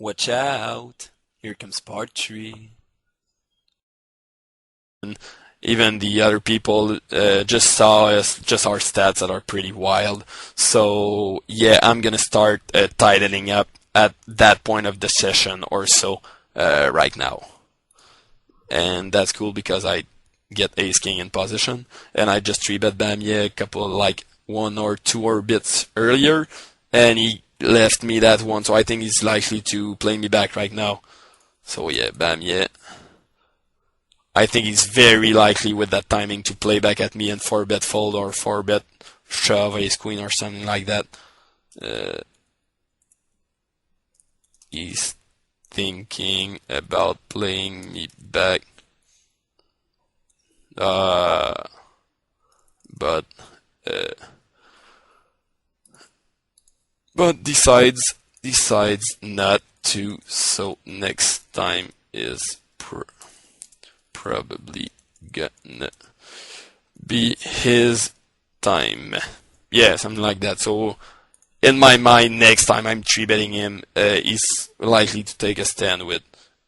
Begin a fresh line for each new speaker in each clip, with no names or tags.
Watch out. Here comes part 3. And even the other people just saw us, just our stats that are pretty wild. So yeah, I'm gonna start titling up at that point of the session or so right now. And that's cool because I get ace king in position, and I just 3-bet Bamiye a couple like 1 or 2 orbits earlier, and he left me that one, so I think he's likely to play me back right now. So yeah, Bamiye. I think he's very likely with that timing to play back at me and 4-bet fold or 4-bet shove ace queen or something like that. He's thinking about playing me back. But decides not to. So next time is probably gonna be his time. Yeah, something like that. So in my mind, next time I'm 3-betting him, he's likely to take a stand with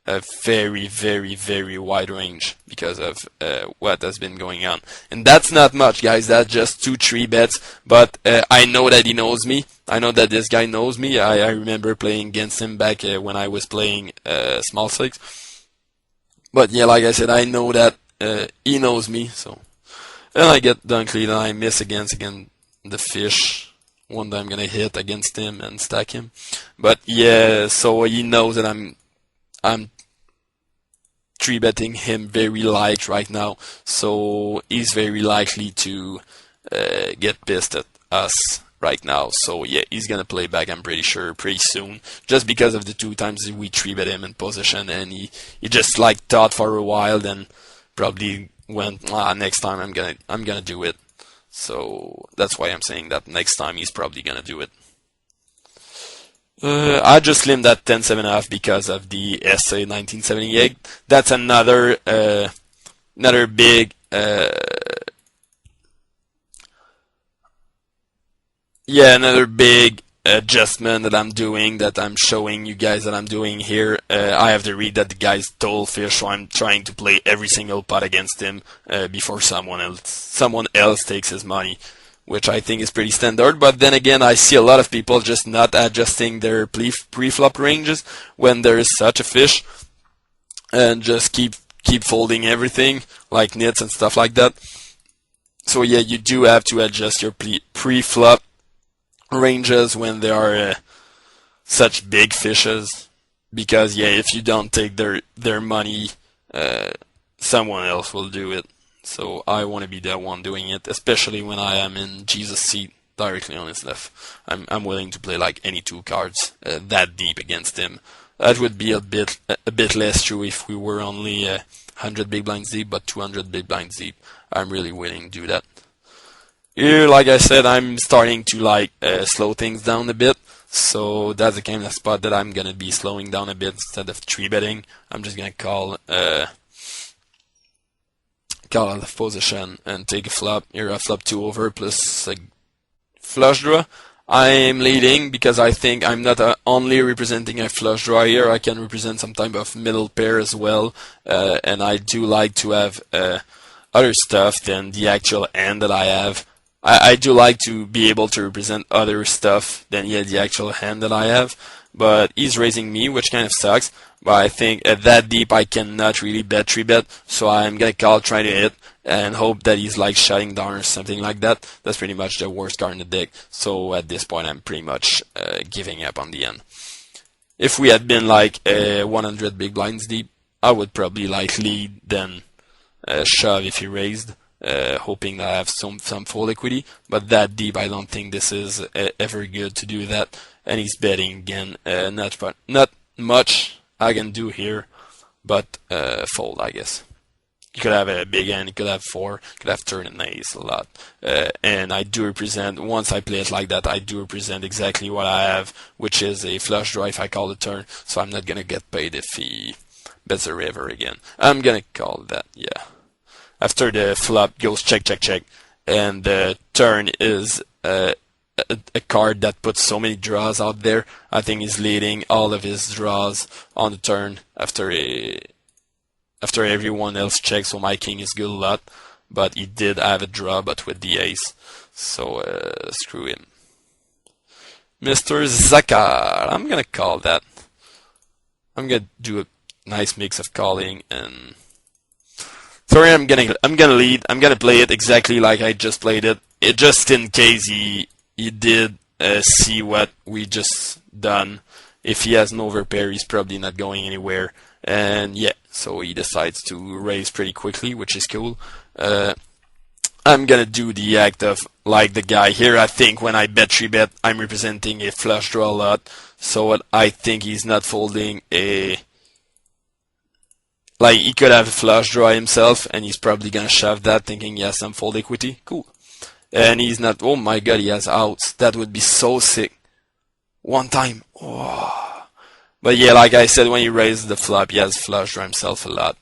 a very, very, very wide range because of what has been going on. And that's not much, guys. That's just 2-3 bets. But I know that he knows me. I know that this guy knows me. I remember playing against him back when I was playing small six. But yeah, like I said, I know that he knows me. So, and I get Dunkley, and I miss against the fish. One day I'm gonna hit against him and stack him. But yeah, so he knows that I'm 3-betting him very light right now, so he's very likely to get pissed at us right now. So yeah, he's gonna play back, I'm pretty sure, pretty soon, just because of the 2 times we 3-bet him in position, and he just like thought for a while, then probably went, next time I'm gonna do it. So that's why I'm saying that next time he's probably gonna do it. I just slimmed that 10.7.5 because of the SA 1978. That's another big another big adjustment that I'm doing, that I'm showing you guys that I'm doing here. I have to read that the guy's total fish, so I'm trying to play every single pot against him before someone else takes his money, which I think is pretty standard. But then again, I see a lot of people just not adjusting their pre-flop ranges when there is such a fish, and just keep folding everything like nits and stuff like that. So yeah, you do have to adjust your pre-flop ranges when there are such big fishes, because yeah, if you don't take their money, someone else will do it. So I want to be the one doing it, especially when I am in Jesus' seat directly on his left. I'm willing to play like any 2 cards that deep against him. That would be a bit less true if we were only 100 big blinds deep, but 200 big blinds deep, I'm really willing to do that. Here, like I said, I'm starting to slow things down a bit. So that's the kind of spot that I'm gonna be slowing down a bit. Instead of 3-betting, I'm just gonna call out of position and take a flop. Here, a flop 2 over plus a flush draw. I'm leading because I think I'm not only representing a flush draw here. I can represent some type of middle pair as well, and I do like to have other stuff than the actual hand that I have. I do like to be able to represent other stuff than the actual hand that I have. But he's raising me, which kind of sucks. But I think at that deep I cannot really bet 3-bet, so I'm gonna call, try to hit, and hope that he's like shutting down or something like that. That's pretty much the worst card in the deck. So at this point I'm pretty much giving up on the end. If we had been like 100 big blinds deep, I would probably like lead, then shove if he raised. Hoping that I have some full equity, but that deep I don't think this is ever good to do that. And he's betting again. Not much I can do here, but fold, I guess. You could have a big hand, you could have 4, you could have turn and ace a lot. And I do represent, once I play it like that, I do represent exactly what I have, which is a flush draw if I call the turn, so I'm not gonna get paid if he bets a river again. I'm gonna call that, yeah. After the flop goes check, check, check, and the turn is a card that puts so many draws out there. I think he's leading all of his draws on the turn after everyone else checks, so my king is good a lot. But he did have a draw, but with the ace. So screw him. Mr. Zakar. I'm gonna call that. I'm gonna do a nice mix of calling and sorry, I'm gonna lead. I'm gonna play it exactly like I just played it. Just in case he did see what we just done. If he has no overpair, he's probably not going anywhere. And yeah, so he decides to raise pretty quickly, which is cool. I'm gonna do the act of like the guy here. I think when I bet 3-bet, I'm representing a flush draw a lot. So I think he's not folding a... Like, he could have a flush draw himself, and he's probably gonna shove that, thinking he has some fold equity. Cool. And he's not... Oh my god, he has outs. That would be so sick. One time. Oh. But yeah, like I said, when he raises the flop, he has flush draw himself a lot.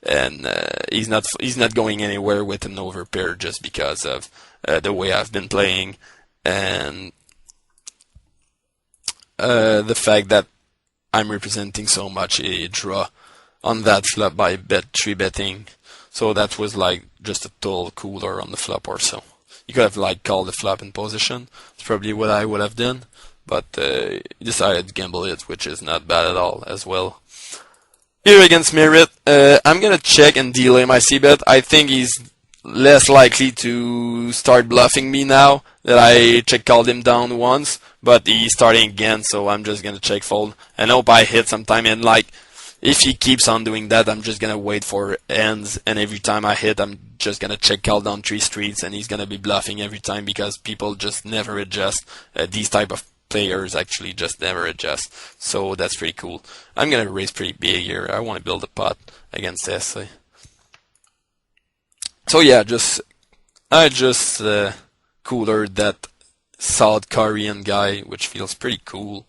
And he's not going anywhere with an overpair just because of the way I've been playing. And the fact that I'm representing so much a draw on that flop by 3-betting. So that was like just a total cooler on the flop or so. You could have like called the flop in position. It's probably what I would have done. But he decided to gamble it, which is not bad at all as well. Here against Merit, I'm gonna check and delay my c-bet. I think he's less likely to start bluffing me now that I check called him down once, but he's starting again, so I'm just gonna check fold and hope I hit sometime. And like, if he keeps on doing that, I'm just gonna wait for ends, and every time I hit, I'm just gonna check call down 3 streets, and he's gonna be bluffing every time because people just never adjust. These type of players actually just never adjust, so that's pretty cool. I'm gonna raise pretty big here. I want to build a pot against SA. So yeah, I just coolered that South Korean guy, which feels pretty cool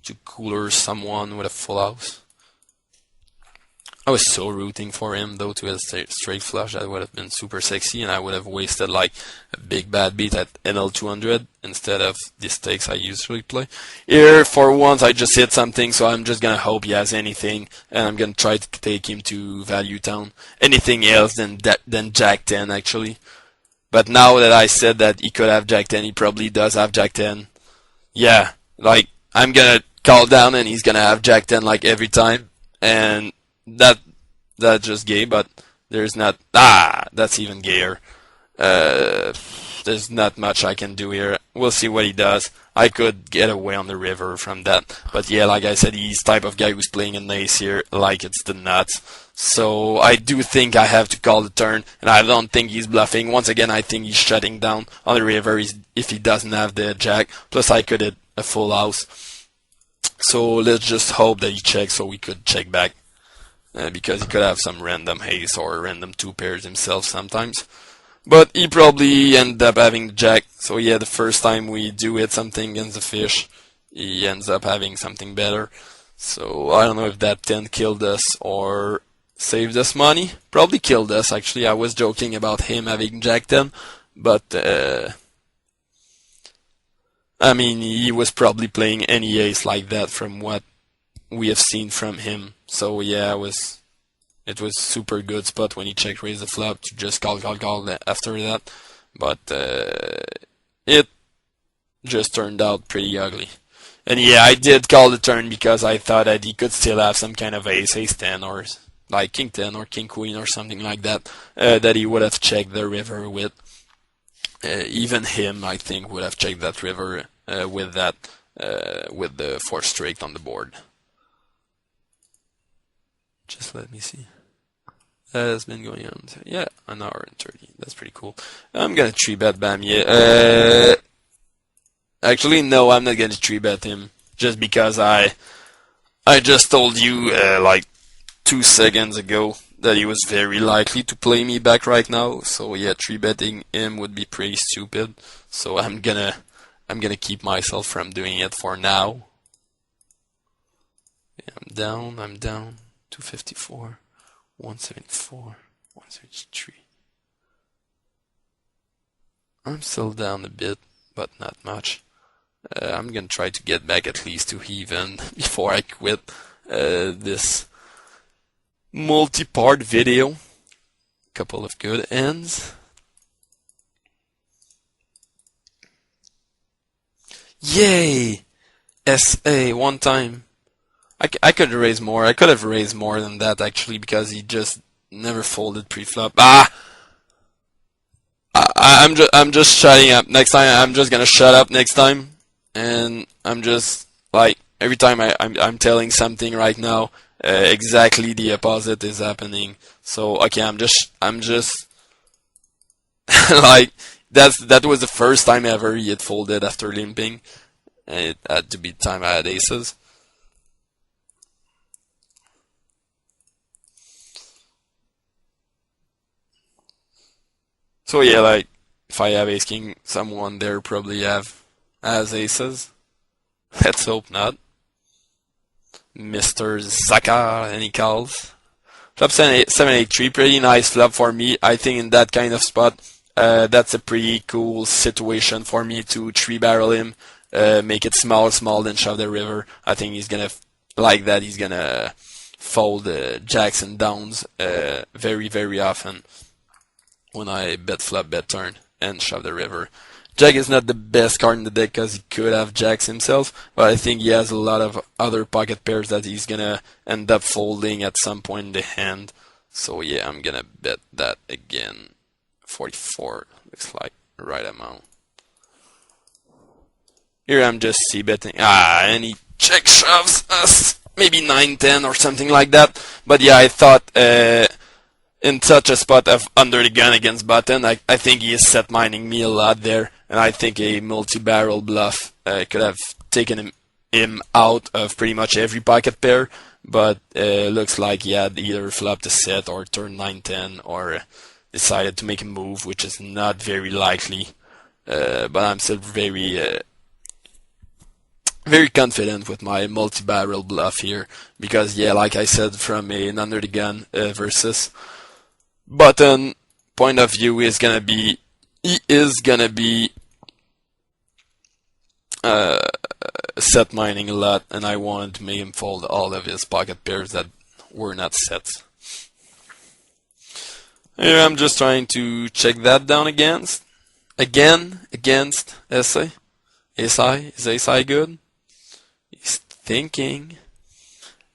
to cooler someone with a full house. I was so rooting for him though to a straight flush. That would have been super sexy, and I would have wasted like a big bad beat at NL200 instead of the stakes I usually play. Here, for once, I just hit something, so I'm just gonna hope he has anything, and I'm gonna try to take him to Value Town. Anything else than Jack 10 actually. But now that I said that he could have Jack 10, he probably does have Jack 10. Yeah, like I'm gonna call down, and he's gonna have Jack 10 like every time, and that's just gay, but there's not... that's even gayer. There's not much I can do here. We'll see what he does. I could get away on the river from that. But yeah, like I said, he's type of guy who's playing an ace here like it's the nuts. So I do think I have to call the turn, and I don't think he's bluffing. Once again, I think he's shutting down on the river if he doesn't have the jack. Plus, I could hit a full house. So let's just hope that he checks so we could check back. Because he could have some random ace or random 2 pairs himself sometimes. But he probably ended up having the jack. So yeah, the first time we do hit something against the fish, he ends up having something better. So I don't know if that 10 killed us or saved us money. Probably killed us, actually. I was joking about him having jack 10. But, I mean, he was probably playing any ace like that from what we have seen from him. So yeah, it was super good spot when he check raise the flop to just call after that. But it just turned out pretty ugly. And yeah, I did call the turn because I thought that he could still have some kind of ace 10 or like king 10 or king queen or something like that, that he would have checked the river with. Even him, I think, would have checked that river with the 4 straight on the board. Just let me see. That has been going on. Yeah, an hour and 30. That's pretty cool. I'm gonna 3-bet Bamier. Actually, no, I'm not gonna 3-bet him. Just because I just told you like 2 seconds ago that he was very likely to play me back right now. So yeah, 3-betting him would be pretty stupid. So I'm gonna keep myself from doing it for now. Yeah, I'm down. 254, 174, 173. I'm still down a bit. but not much. I'm gonna try to get back at least to even before I quit this multi-part video. Couple of good ends. Yay! SA one time. I could raise more. I could have raised more than that actually because he just never folded pre-flop. I'm just shutting up. Next time I'm just gonna shut up next time, and I'm just like every time I'm telling something right now, exactly the opposite is happening. So okay, I'm just like that was the first time ever he had folded after limping, and it had to be the time I had aces. So yeah, like if I have ace king, someone there probably has aces. Let's hope not. Mr. Zaka, and he calls. Flop 783, pretty nice flop for me. I think in that kind of spot, that's a pretty cool situation for me to three barrel him, make it small, then shove the river. I think he's gonna like that. He's gonna fold jacks and downs very often when I bet flop, bet turn, and shove the river. Jack is not the best card in the deck because he could have jacks himself, but I think he has a lot of other pocket pairs that he's gonna end up folding at some point in the hand. So yeah, I'm gonna bet that again. 44 looks like the right amount. Here I'm just c-betting. And he check shoves us. Maybe 9-10 or something like that. But yeah, I thought in such a spot of under the gun against button, I think he is set mining me a lot there, and I think a multi-barrel bluff could have taken him out of pretty much every pocket pair, but looks like he had either flopped a set or turned 9-10 or decided to make a move, which is not very likely, but I'm still very confident with my multi-barrel bluff here, because yeah, like I said, from an under the gun versus button point of view, he is gonna be set mining a lot, and I wanted to make him fold all of his pocket pairs that were not sets. Here I'm just trying to check that down against SA. Ace high, is ace high good? He's thinking.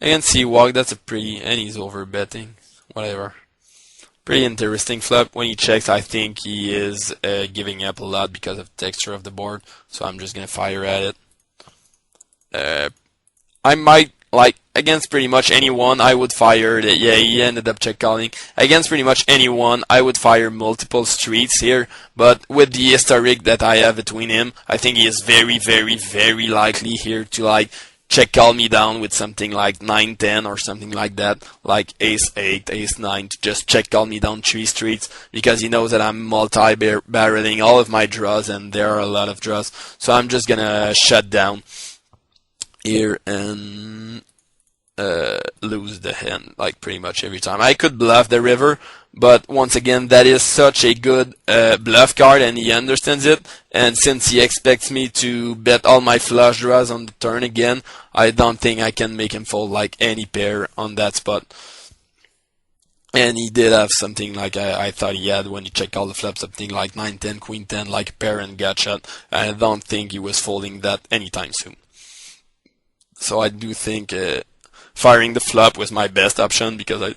Against C-Walk, that's a pretty, and he's over betting, whatever. Pretty interesting flop. When he checks, I think he is giving up a lot because of the texture of the board, so I'm just gonna fire at it. I might, like, against pretty much anyone, I would fire, yeah, he ended up check calling. Against pretty much anyone, I would fire multiple streets here, but with the historic that I have between him, I think he is very likely here to, like, check call me down with something like 9-10 or something like that, like ace-8, ace-9, to just check call me down 3 streets, because he knows that I'm multi-barreling all of my draws, and there are a lot of draws, so I'm just gonna shut down here and lose the hand, like pretty much every time. I could bluff the river, but once again, that is such a good bluff card, and he understands it, and since he expects me to bet all my flush draws on the turn again, I don't think I can make him fold like any pair on that spot. And he did have something like I thought he had when he checked all the flops, something like 9-10, queen-10, like a pair and gut shot. I don't think he was folding that anytime soon. So I do think firing the flop was my best option, because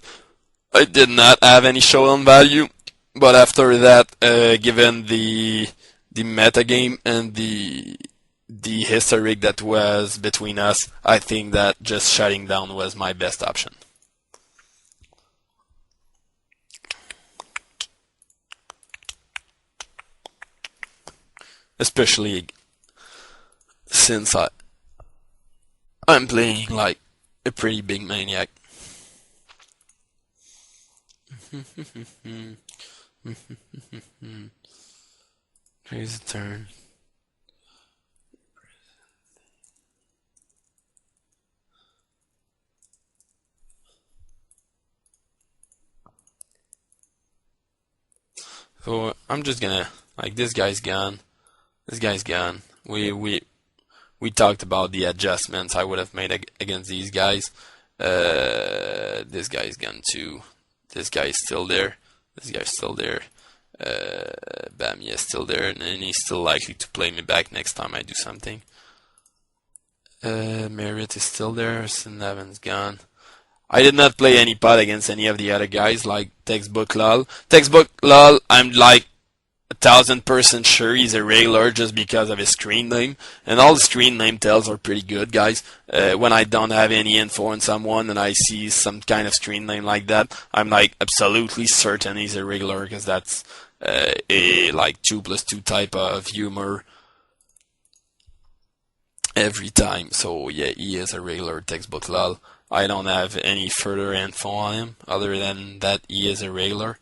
I did not have any showdown value. But after that, given the meta game and the historic that was between us, I think that just shutting down was my best option. Especially since I'm playing like a pretty big maniac. Here's the turn. So I'm just gonna, like, this guy's gone. This guy's gone. We talked about the adjustments I would have made against these guys. This guy's gone too. This guy is still there. This guy's still there. Bamia is still there, and he's still likely to play me back next time I do something. Marriott is still there. Sinnaven's gone. I did not play any pot against any of the other guys, like Textbook Lol. Textbook Lol, I'm like 1000% sure he's a regular just because of his screen name. And all the screen name tells are pretty good, guys. When I don't have any info on someone and I see some kind of screen name like that, I'm like absolutely certain he's a regular, because that's a like 2+2 type of humor every time. So yeah, he is a regular. Textbook Lol. I don't have any further info on him other than that he is a regular.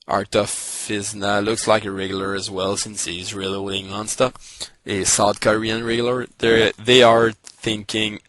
Art of Fizna looks like a regular as well, since he's reloading nonstop. A South Korean regular. They are thinking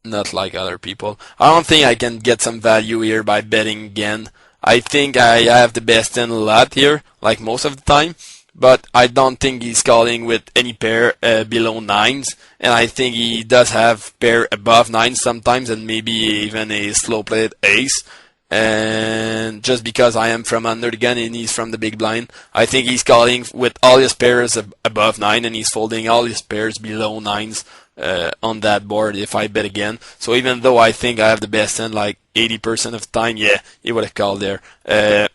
not like other people. I don't think I can get some value here by betting again. I think I have the best in a lot here, like most of the time. But I don't think he's calling with any pair below 9s, and I think he does have pair above 9s sometimes, and maybe even a slow played ace. And just because I am from under the gun and he's from the big blind, I think he's calling with all his pairs above 9, and he's folding all his pairs below 9s on that board if I bet again. So even though I think I have the best end like 80% of the time, yeah, he would have called there. I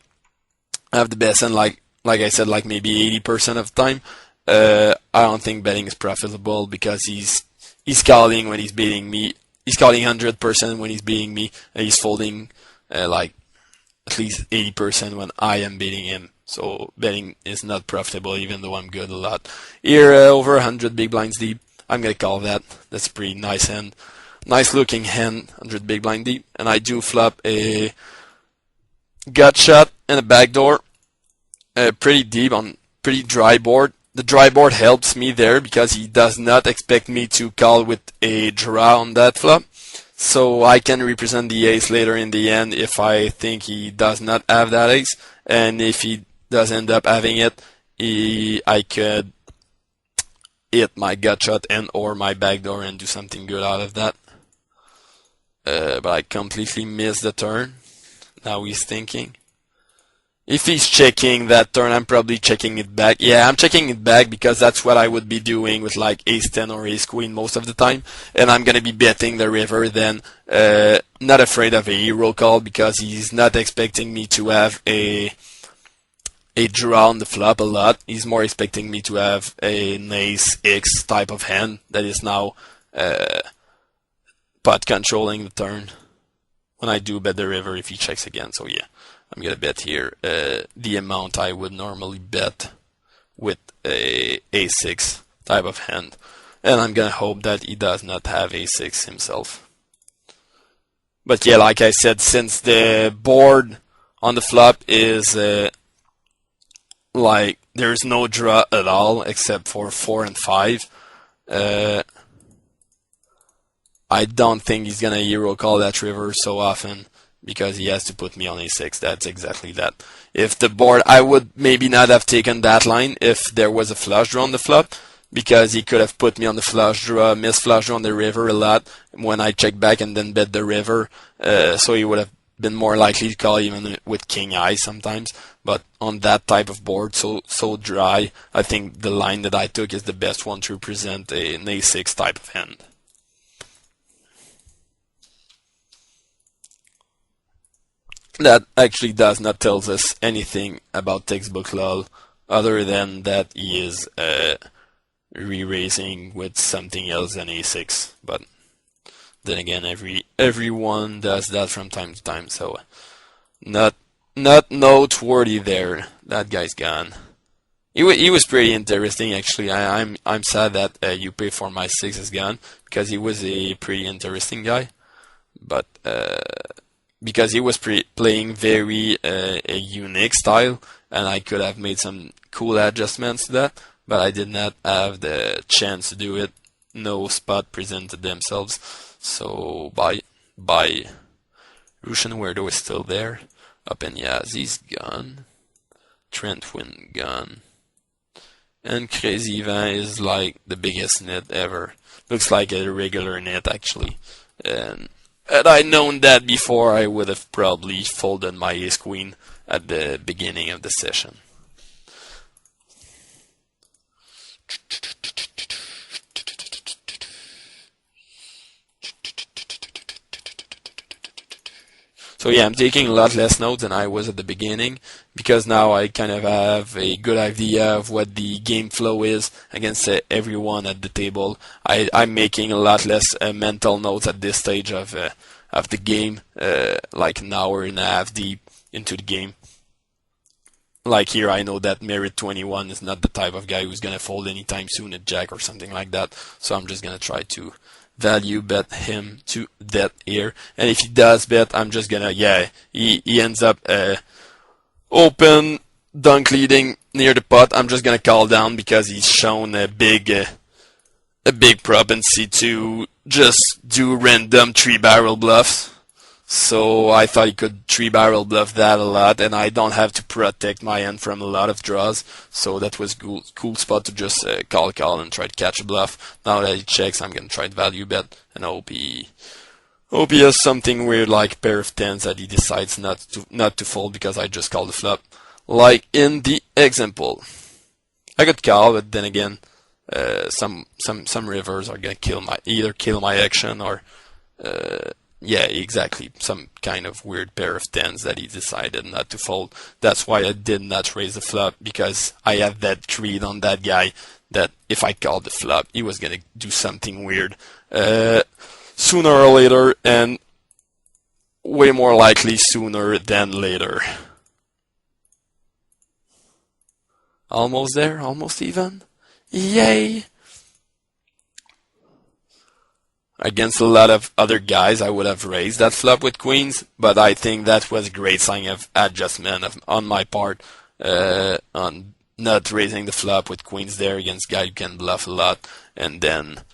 have the best end like I said, like maybe 80% of the time. I don't think betting is profitable, because he's calling when he's beating me. He's calling 100% when he's beating me, and he's folding like at least 80% when I am beating him. So betting is not profitable, even though I'm good a lot. Here, over 100 big blinds deep. I'm gonna call that. That's a pretty nice hand. Nice looking hand, 100 big blind deep. And I do flop a gut shot and a backdoor. Pretty deep on pretty dry board. The dry board helps me there because he does not expect me to call with a draw on that flop. So I can represent the ace later in the end if I think he does not have that ace. And if he does end up having it, I could hit my gut shot and or my backdoor and do something good out of that. But I completely missed the turn. Now he's thinking. If he's checking that turn, I'm probably checking it back. Yeah, I'm checking it back because that's what I would be doing with like ace-10 or ace-queen most of the time. And I'm going to be betting the river then. Not afraid of a hero call because he's not expecting me to have a draw on the flop a lot. He's more expecting me to have an ace-X type of hand that is now pot controlling the turn. When I do bet the river if he checks again, so yeah. I'm gonna bet here the amount I would normally bet with a a6 type of hand, and I'm gonna hope that he does not have a6 himself. But yeah, like I said, since the board on the flop is like there's no draw at all except for 4 and 5, I don't think he's gonna hero call that river so often, because he has to put me on a6. That's exactly that. If the board, I would maybe not have taken that line if there was a flush draw on the flop, because he could have put me on the flush draw, miss flush draw on the river a lot when I check back and then bet the river. So he would have been more likely to call even with king eye sometimes. But on that type of board, so dry, I think the line that I took is the best one to represent an a6 type of hand. That actually does not tell us anything about Textbook Lol, other than that he is re-raising with something else than a6. But then again, everyone does that from time to time, so not noteworthy there. That guy's gone. He was pretty interesting actually. I'm sad that you pay for my 6 is gone, because he was a pretty interesting guy, but. Because he was playing very a unique style, and I could have made some cool adjustments to that, but I did not have the chance to do it. No spot presented themselves, so bye. Russian Weirdo is still there. Up and Yazzy's gone. Trentwin gone. And Crazy Van is like the biggest net ever. Looks like a regular net actually. And had I known that before, I would have probably folded my ace queen at the beginning of the session. So yeah, I'm taking a lot less notes than I was at the beginning, because now I kind of have a good idea of what the game flow is against everyone at the table. I'm making a lot less mental notes at this stage of the game, like an hour and a half deep into the game. Like here, I know that Merit 21 is not the type of guy who's gonna fold anytime soon at Jack or something like that, so I'm just gonna try to value bet him to that here. And if he does bet, I'm just gonna, he ends up open dunk leading near the pot. I'm just gonna call down because he's shown a big propensity to just do random 3-barrel bluffs. So I thought he could 3-barrel bluff that a lot, and I don't have to protect my end from a lot of draws. So that was cool spot to just call and try to catch a bluff. Now that he checks, I'm gonna try to value bet, and I hope he has something weird like pair of tens that he decides not to fold because I just called the flop, like in the example. I could call, but then again, some rivers are gonna either kill my action or. Yeah, exactly. Some kind of weird pair of tens that he decided not to fold. That's why I did not raise the flop, because I have that read on that guy that if I called the flop, he was gonna do something weird sooner or later, and way more likely sooner than later. Almost there, almost even. Yay! Against a lot of other guys, I would have raised that flop with queens, but I think that was a great sign of adjustment on my part, on not raising the flop with queens there against guy who can bluff a lot, and then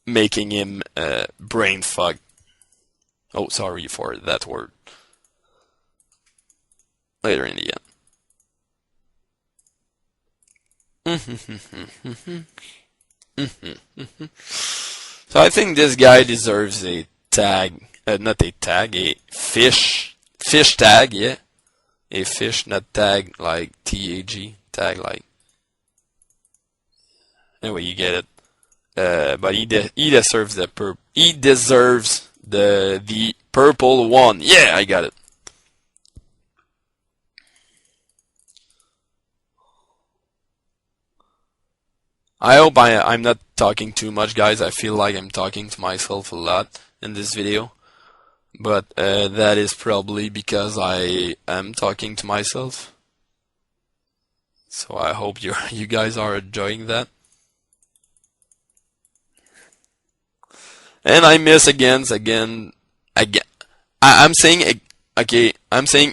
making him brain fuck. Oh, sorry for that word. Later in the end. So I think this guy deserves a tag, not a tag, a fish tag, yeah, a fish, not tag like TAG, tag like. Anyway, you get it. But he deserves the the purple one. Yeah, I got it. I hope I'm not talking too much, guys. I feel like I'm talking to myself a lot in this video. But that is probably because I am talking to myself. So I hope you guys are enjoying that. And I miss again. I'm saying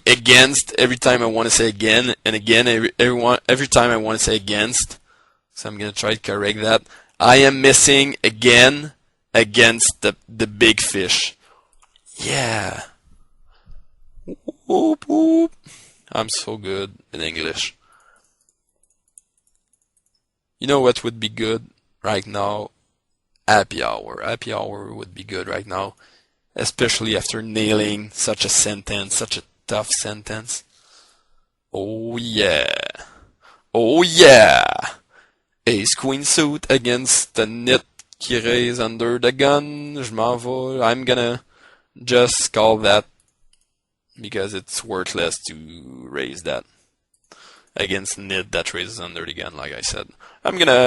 against every time I want to say again, and again every time I want to say against. So I'm gonna try to correct that. I am missing again against the big fish. Yeah. Whoop, whoop. I'm so good in English. You know what would be good right now? Happy hour. Happy hour would be good right now, especially after nailing such a sentence, such a tough sentence. Oh yeah. Oh yeah. Ace Queen suit against the nit qui raise under the gun. Je m'en vais. I'm gonna just call that because it's worthless to raise that against nit that raises under the gun, like I said. I'm gonna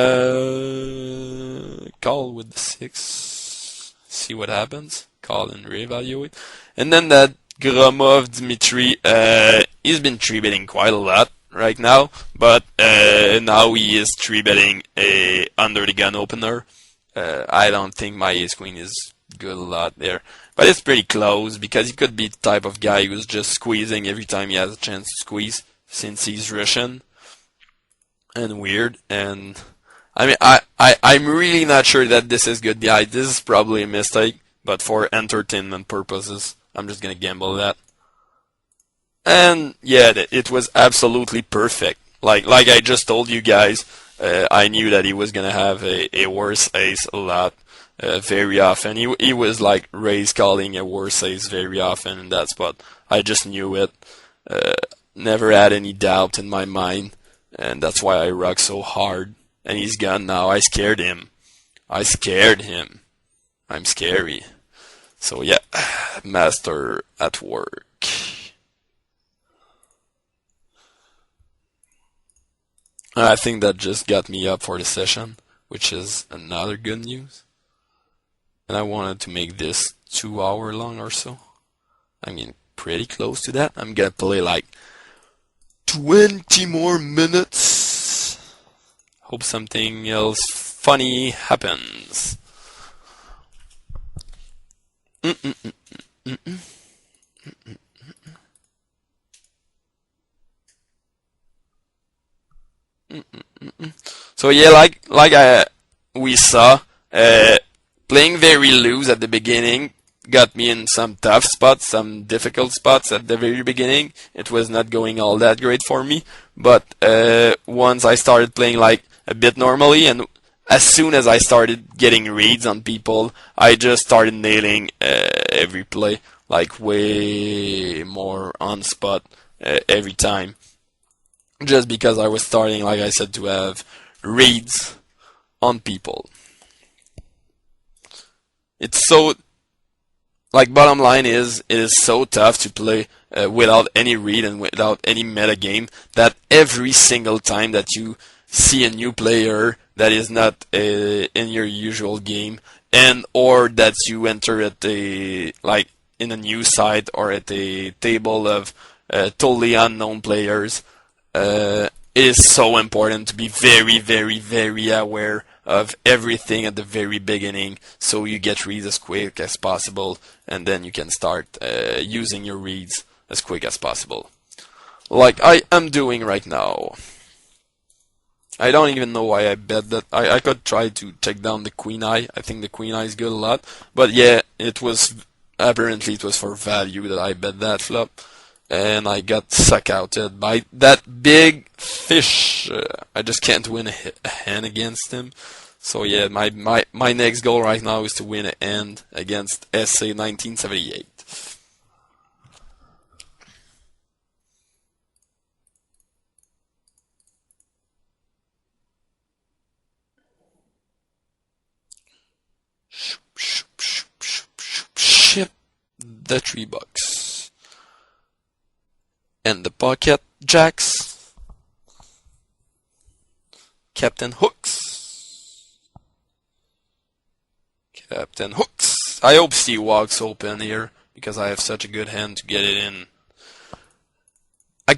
call with the 6, see what happens, call and reevaluate. And then that Gromov Dmitry, he's been 3-betting quite a lot right now, but now he is 3-betting a under the gun opener. I don't think my ace queen is good a lot there, but it's pretty close because he could be the type of guy who's just squeezing every time he has a chance to squeeze, since he's Russian and weird. And I mean, I'm really not sure that this is good. Yeah, this is probably a mistake, but for entertainment purposes, I'm just gonna gamble that. And yeah, it was absolutely perfect. Like I just told you guys, I knew that he was gonna have a worse ace a lot, very often. He was like raise calling a worse ace very often in that spot. I just knew it. Uh, Never had any doubt in my mind, and that's why I rock so hard. And he's gone now. I scared him. I scared him. I'm scary. So yeah, master at work. I think that just got me up for the session, which is another good news. And I wanted to make this 2 hour long or so. I mean, pretty close to that. I'm gonna play like 20 more minutes. Hope something else funny happens. So yeah, we saw, playing very loose at the beginning got me in some tough spots, some difficult spots at the very beginning. It was not going all that great for me, but once I started playing like a bit normally, and as soon as I started getting reads on people, I just started nailing every play, like way more on spot every time. Just because I was starting, like I said, to have reads on people. It's so, like, bottom line is, it is so tough to play without any read and without any meta game, that every single time that you see a new player that is not in your usual game, and or that you enter at a, like, in a new site or at a table of totally unknown players, it is so important to be very, very, very aware of everything at the very beginning, so you get reads as quick as possible, and then you can start using your reads as quick as possible, like I am doing right now. I don't even know why I bet that. I could try to take down the queen eye. I think the queen eye is good a lot, but yeah, apparently it was for value that I bet that flop, and I got suck outed by that big fish. I just can't win a hand against him. So yeah, my next goal right now is to win a hand against SA 1978. Ship the $3. And the pocket jacks. Captain Hooks. Captain Hooks. I hope C walks open here, because I have such a good hand to get it in. I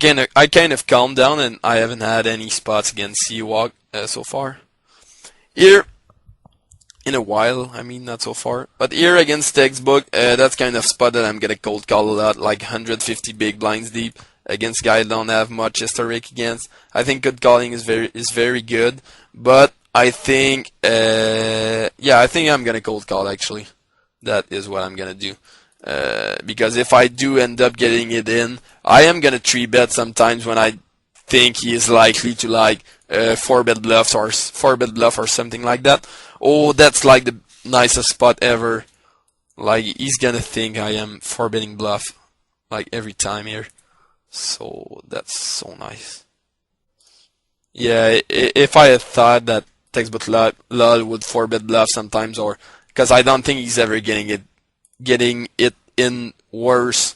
kind of calmed down, and I haven't had any spots against C walk so far. Here, in a while, I mean, not so far. But here against textbook, that's kind of spot that I'm gonna cold call a lot, like 150 big blinds deep against guys I don't have much historic against. I think good calling is very good, but I think I think I'm gonna cold call actually. That is what I'm gonna do. Because if I do end up getting it in, I am gonna 3-bet sometimes when I think he is likely to like 4-bet bluff or something like that. Oh, that's like the nicest spot ever. Like, he's gonna think I am 4-betting bluff like every time here. So that's so nice. Yeah, if I had thought that textbook lol would 4-bet bluff sometimes, or because I don't think he's ever getting it in worse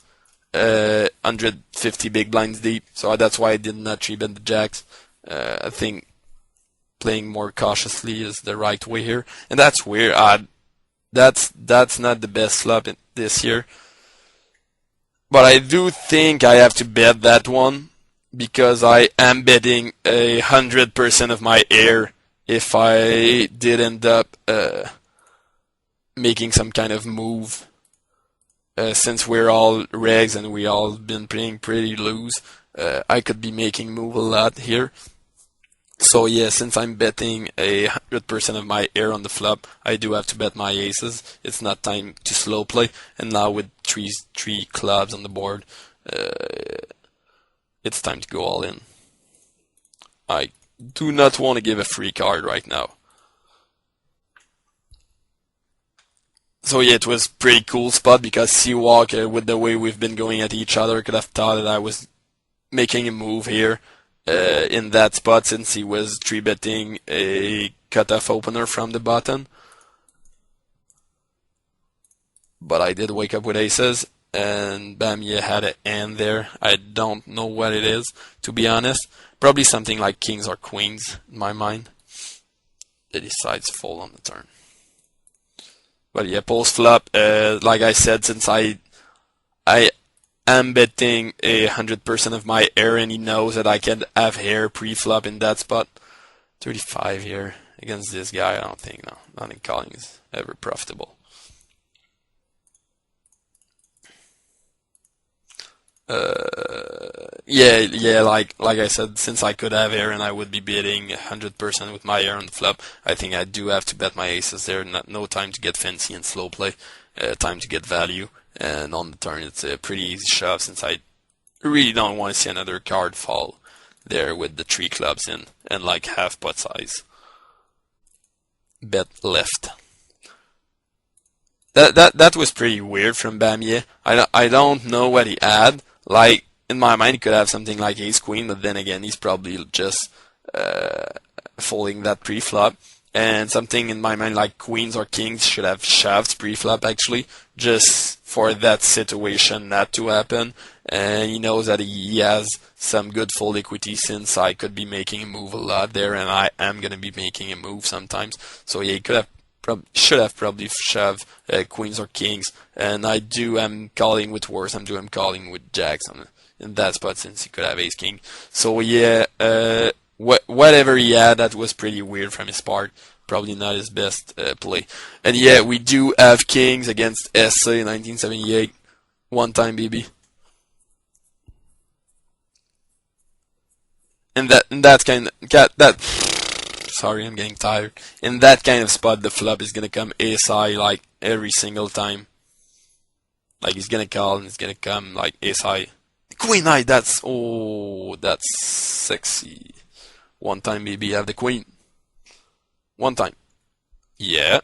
150 big blinds deep. So that's why I did not 3-bet the jacks. I think playing more cautiously is the right way here, and that's weird. That's not the best flop this year. But I do think I have to bet that one, because I am betting 100% of my air if I did end up making some kind of move. Since we're all regs and we all been playing pretty loose, I could be making move a lot here. So yeah, since I'm betting 100% of my air on the flop, I do have to bet my aces. It's not time to slow play. And now with three clubs on the board, it's time to go all in. I do not want to give a free card right now. So yeah, it was pretty cool spot because Seawalk, with the way we've been going at each other, could have thought that I was making a move here in that spot since he was 3-betting a cutoff opener from the button. But I did wake up with aces, and Bamier had an hand there. I don't know what it is, to be honest. Probably something like kings or queens in my mind. They decides to fold on the turn. But yeah, post flop, like I said, since I am betting 100% of my air, and he knows that I can have hair pre-flop in that spot. 35 here against this guy. I don't think calling is ever profitable. Yeah, like I said, since I could have air and I would be bidding 100% with my air on the flop, I think I do have to bet my aces there. No time to get fancy and slow play, time to get value. And on the turn, it's a pretty easy shove since I really don't want to see another card fall there with the 3 clubs in and like half pot size. Bet left. That was pretty weird from Bamier. I don't know what he had. Like, in my mind, he could have something like ace queen, but then again, he's probably just folding that pre-flop. And something in my mind like queens or kings should have shoved pre-flop actually, just for that situation not to happen. And he knows that he has some good fold equity since I could be making a move a lot there, and I am going to be making a move sometimes. So yeah, he could have should have probably shoved queens or kings, and I'm calling with worse. I'm calling with jacks in that spot since he could have ace king. So yeah, whatever he had, that was pretty weird from his part. Probably not his best play. And yeah, we do have kings against SA in 1978. One time, baby. And that kind of sorry, I'm getting tired. In that kind of spot, the flop is gonna come ace high like every single time. Like he's gonna call and it's gonna come like ace high, queen high. That's sexy. One time, maybe have the queen. One time, yeah.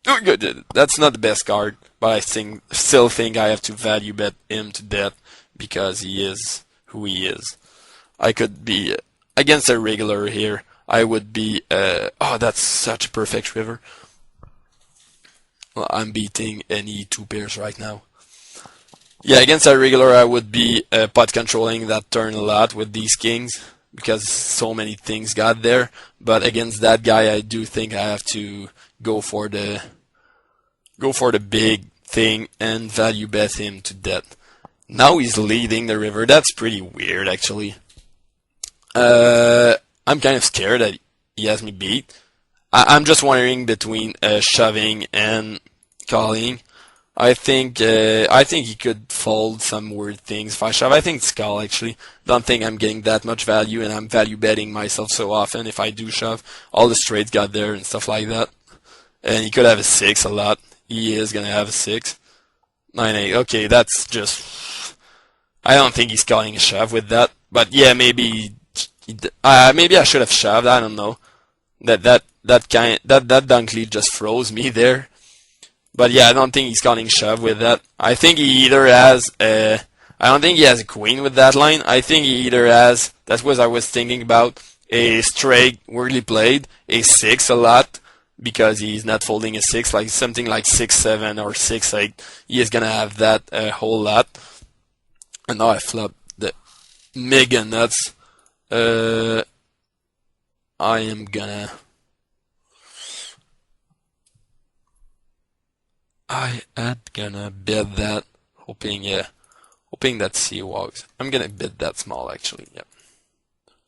Oh, good. That's not the best card, but I still think I have to value bet him to death because he is who he is. I could be against a regular here. I would be, oh, that's such a perfect river. Well, I'm beating any 2 pairs right now. Yeah, against a regular, I would be pot controlling that turn a lot with these kings because so many things got there. But against that guy, I do think I have to go for the big thing and value bet him to death. Now he's leading the river. That's pretty weird, actually. I'm kind of scared that he has me beat. I'm just wondering between shoving and calling. I think he could fold some weird things if I shove. I think it's call actually. Don't think I'm getting that much value, and I'm value betting myself so often if I do shove. All the straights got there and stuff like that. And he could have a 6 a lot. He is gonna have a 6. 9-8. Okay, that's just. I don't think he's calling a shove with that. But yeah, maybe I should have shoved. I don't know. That dunk lead just froze me there. But yeah, I don't think he's calling shove with that. I think he either has I don't think he has a queen with that line. I think he either has. That's what I was thinking about. A straight weirdly played a 6 a lot because he's not folding a 6 like something like 6-7 or 6-8. He is gonna have that a whole lot. And now I flopped the mega nuts. I am gonna bet that, hoping that C walks. I'm gonna bet that small actually, yeah.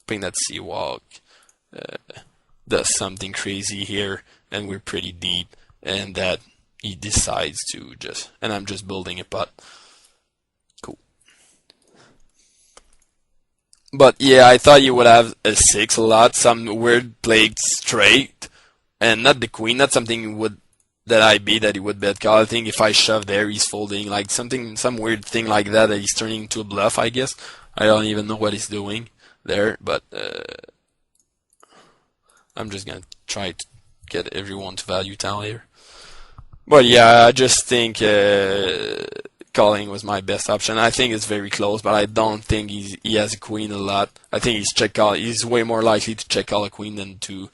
Hoping that C walk does something crazy here, and we're pretty deep, and that he decides to and I'm just building a pot. Cool. But yeah, I thought you would have a 6 a lot, some weird played straight, and not the queen, not something you would that I beat that he would bet call. I think if I shove there, he's folding, like something, some weird thing like that that he's turning into a bluff, I guess. I don't even know what he's doing there, but I'm just gonna try to get everyone to value town here. But yeah, I just think calling was my best option. I think it's very close, but I don't think he has a queen a lot. I think he's check call. He's way more likely to check call a queen than to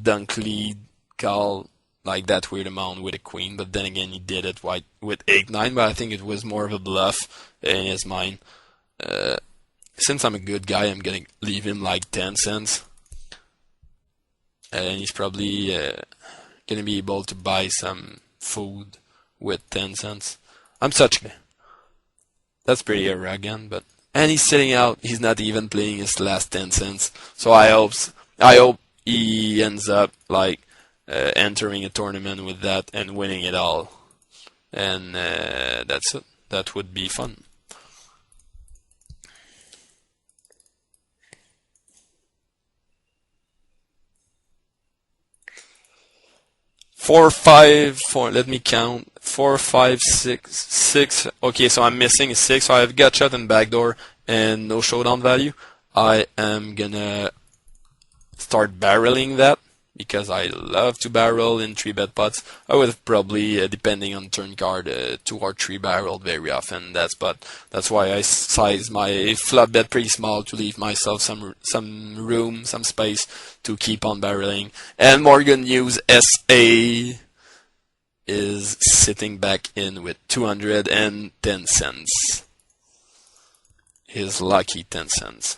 dunk lead call like that weird amount with a queen. But then again, he did it with 8-9. But I think it was more of a bluff in his mind. Since I'm a good guy, I'm gonna leave him like 10 cents, and he's probably gonna be able to buy some food with 10 cents. I'm such a... That's pretty arrogant, but... And he's sitting out, he's not even playing his last 10 cents. So I hope he ends up, like, entering a tournament with that and winning it all. And that's it. That would be fun. Four, five, four. Let me count. 4, 5, 6, 6. Okay, so I'm missing a 6. So I have gut shot and backdoor and no showdown value. I am gonna start barreling that because I love to barrel in 3-bet pots. I would have probably, depending on turn card, 2 or 3 barreled very often. That's why I size my flop bet pretty small to leave myself some room, some space to keep on barreling. And Morgan News SA is sitting back in with 210 cents. His lucky 10 cents.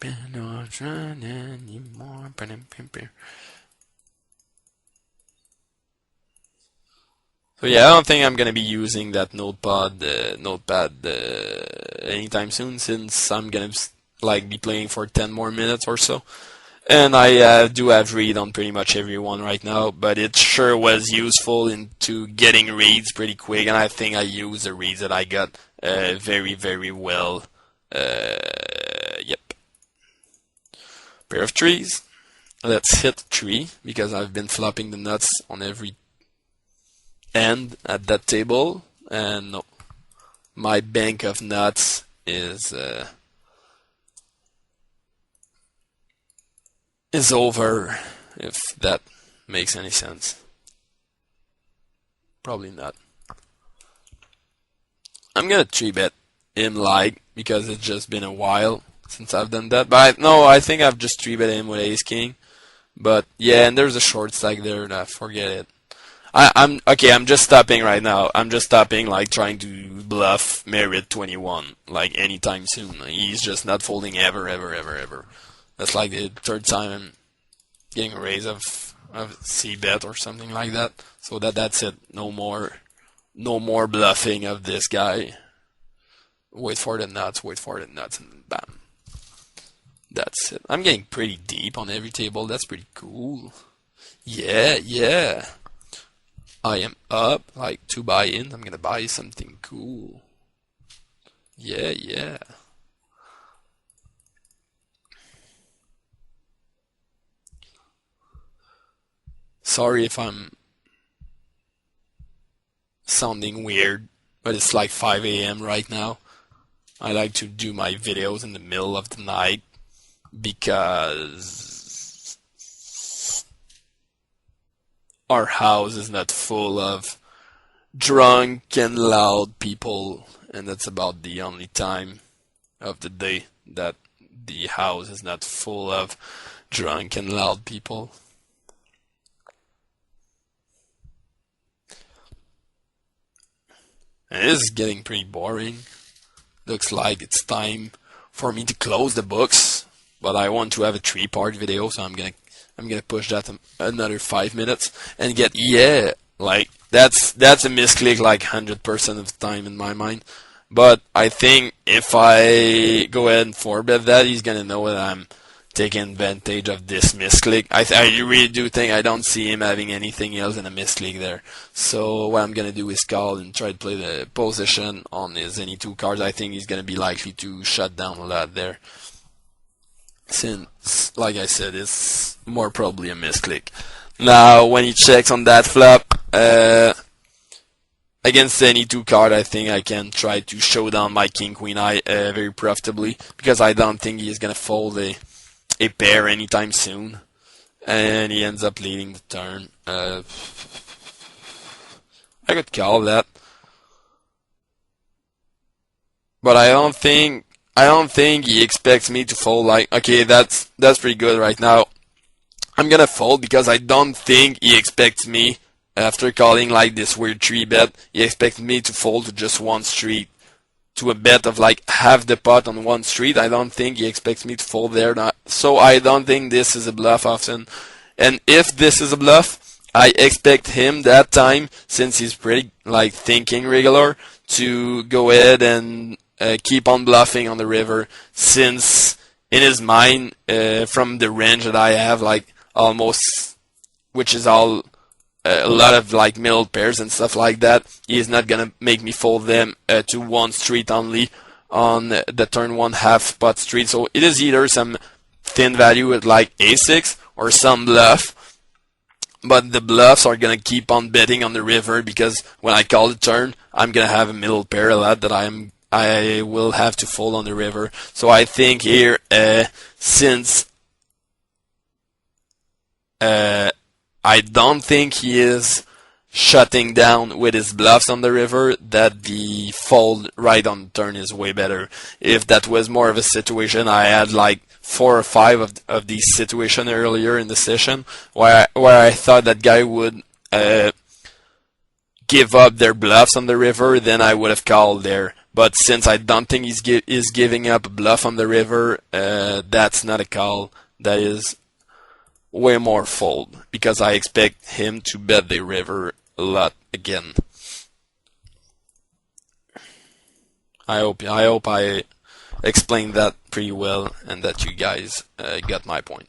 So yeah, I don't think I'm gonna be using that notepad anytime soon, since I'm gonna be playing for 10 more minutes or so. And I do have read on pretty much everyone right now, but it sure was useful into getting reads pretty quick, and I think I used the reads that I got very, very well. Yep. Pair of trees. Let's hit 3, because I've been flopping the nuts on every end at that table, and no, my bank of nuts is over, if that makes any sense. Probably not. I'm gonna 3-bet him because it's just been a while since I've done that. But I think I've just 3-bet him with Ace King. But yeah, and there's a short stack there. Nah, forget it. I'm just stopping right now. I'm just stopping trying to bluff Merit 21 anytime soon. He's just not folding ever. That's like the third time I'm getting a raise of C-bet or something like that. So that's it. No more bluffing of this guy. Wait for the nuts, and bam. That's it. I'm getting pretty deep on every table. That's pretty cool. Yeah. I am up, 2 buy-in. I'm gonna buy something cool. Yeah. Sorry if I'm sounding weird, but it's 5 a.m. right now. I like to do my videos in the middle of the night because our house is not full of drunk and loud people, and that's about the only time of the day that the house is not full of drunk and loud people. And this is getting pretty boring. Looks like it's time for me to close the books, but I want to have a 3-part video, so I'm gonna push that another 5 minutes and get that's a misclick 100% of the time in my mind. But I think if I go ahead and 4-bet that, he's gonna know that I'm taking advantage of this misclick. I really do think I don't see him having anything else in a misclick there. So what I'm gonna do is call and try to play the position on his NE2 cards. I think he's gonna be likely to shut down a lot there, since, like I said, it's more probably a misclick. Now, when he checks on that flop, against any two card, I think I can try to show down my king queen eye very profitably, because I don't think he is gonna fold a pair anytime soon, and he ends up leading the turn. I could call that, but I don't think he expects me to fold. Like, okay, that's pretty good right now. I'm gonna fold because I don't think he expects me, after calling like this weird 3-bet, he expects me to fold to just one street, to a bet of like half the pot on one street. I don't think he expects me to fold there. So I don't think this is a bluff often. And if this is a bluff, I expect him that time, since he's pretty like thinking regular, to go ahead and keep on bluffing on the river, since in his mind, from the range that I have, like almost, which is all a lot of like middle pairs and stuff like that, he is not gonna make me fold them to one street only on the turn 1 half pot street. So it is either some thin value with like a6 or some bluff, but the bluffs are gonna keep on betting on the river, because when I call the turn, I'm gonna have a middle pair a lot that I will have to fold on the river. So I think here, since I don't think he is shutting down with his bluffs on the river, that the fold right on the turn is way better. If that was more of a situation, I had like 4 or 5 of these situations earlier in the session where I thought that guy would give up their bluffs on the river, then I would have called there. But since I don't think he's giving up a bluff on the river, that's not a call. That is way more fold, because I expect him to bet the river a lot again. I hope I explained that pretty well, and that you guys got my point.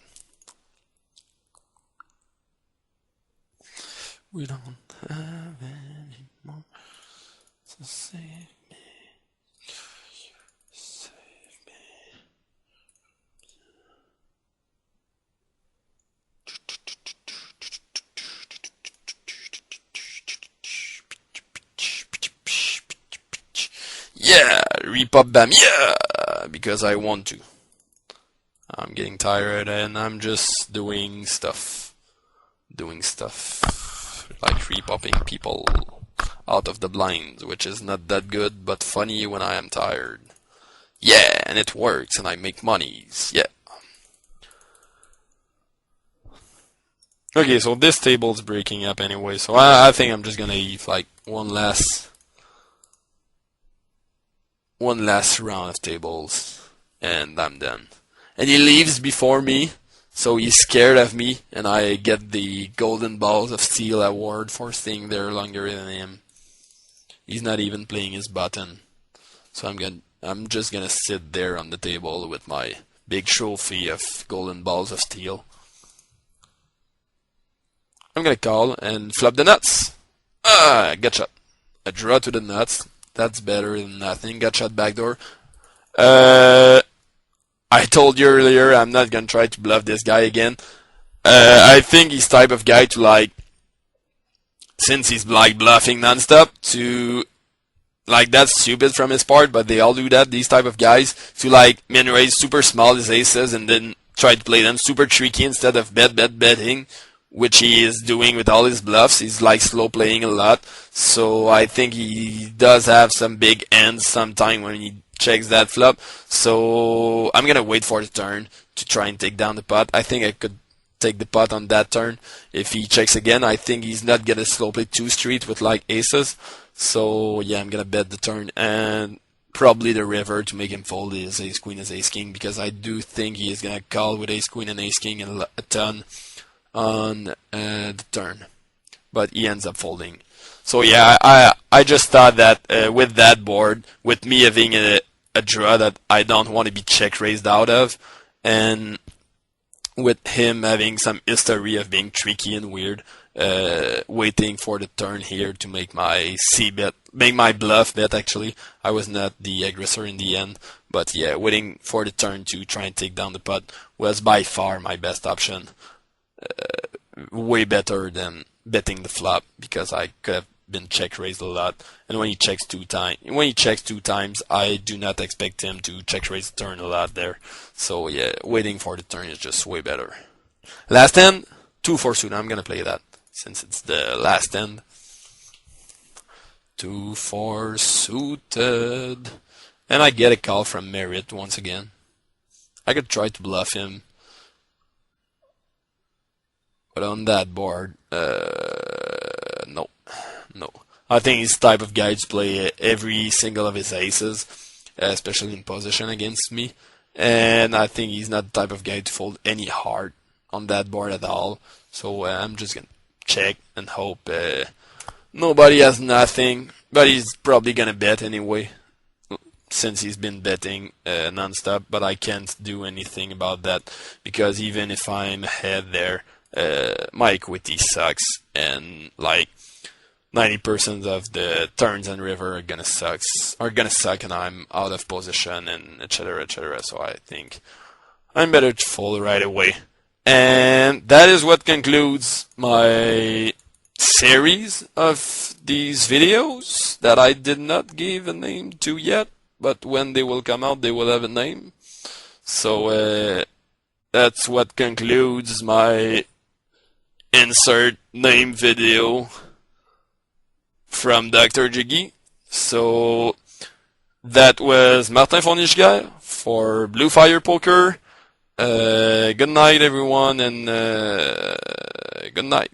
We don't have any more, so save me. Save me. Yeah, repop bam, yeah, because I want to. I'm getting tired and I'm just doing stuff, like repopping people out of the blinds, which is not that good, but funny when I am tired. Yeah, and it works, and I make monies, yeah. Okay, so this table's breaking up anyway, so I think I'm just gonna leave like one last round of tables, and I'm done. And he leaves before me, so he's scared of me, and I get the Golden Balls of Steel award for staying there longer than him. He's not even playing his button, so I'm just gonna sit there on the table with my big trophy of Golden Balls of Steel. I'm gonna call and flop the nuts. Gut shot. A draw to the nuts. That's better than nothing. Gut shot backdoor. I told you earlier I'm not gonna try to bluff this guy again. I think he's type of guy to like, since he's like bluffing nonstop, to like, that's stupid from his part, but they all do that. These type of guys to like min raise super small his aces and then try to play them super tricky instead of betting, which he is doing with all his bluffs. He's like slow playing a lot, so I think he does have some big ends sometime when he checks that flop. So I'm gonna wait for the turn to try and take down the pot. I think I could take the pot on that turn. If he checks again, I think he's not gonna slow play 2 street with like aces. So yeah, I'm gonna bet the turn and probably the river to make him fold his ace queen, his ace king, because I do think he is gonna call with ace queen and ace king and a ton on the turn, but he ends up folding. So yeah, I just thought that with that board, with me having a draw that I don't want to be check raised out of, and with him having some history of being tricky and weird, waiting for the turn here to make my C bet, make my bluff bet actually. I was not the aggressor in the end, but yeah, waiting for the turn to try and take down the pot was by far my best option. Way better than betting the flop, because I could have been check raised a lot. And when he checks two times, I do not expect him to check raise the turn a lot there. So yeah, waiting for the turn is just way better. Last hand, 2-4 suited. I'm gonna play that since it's the last hand. 2-4 suited, and I get a call from Merit once again. I could try to bluff him, but on that board, no. I think he's the type of guy to play every single of his aces, especially in position against me. And I think he's not the type of guy to fold any heart on that board at all. So I'm just gonna check and hope nobody has nothing. But he's probably gonna bet anyway, since he's been betting non-stop. But I can't do anything about that, because even if I'm ahead there, my equity sucks, and like 90% of the turns and river are gonna suck, and I'm out of position, and etc. etc. So I think I'm better to fold right away. And that is what concludes my series of these videos that I did not give a name to yet, but when they will come out, they will have a name. So that's what concludes my insert name video from DrGiggy. So that was Martin Fournier for Blue Fire Poker. Good night, everyone, and good night.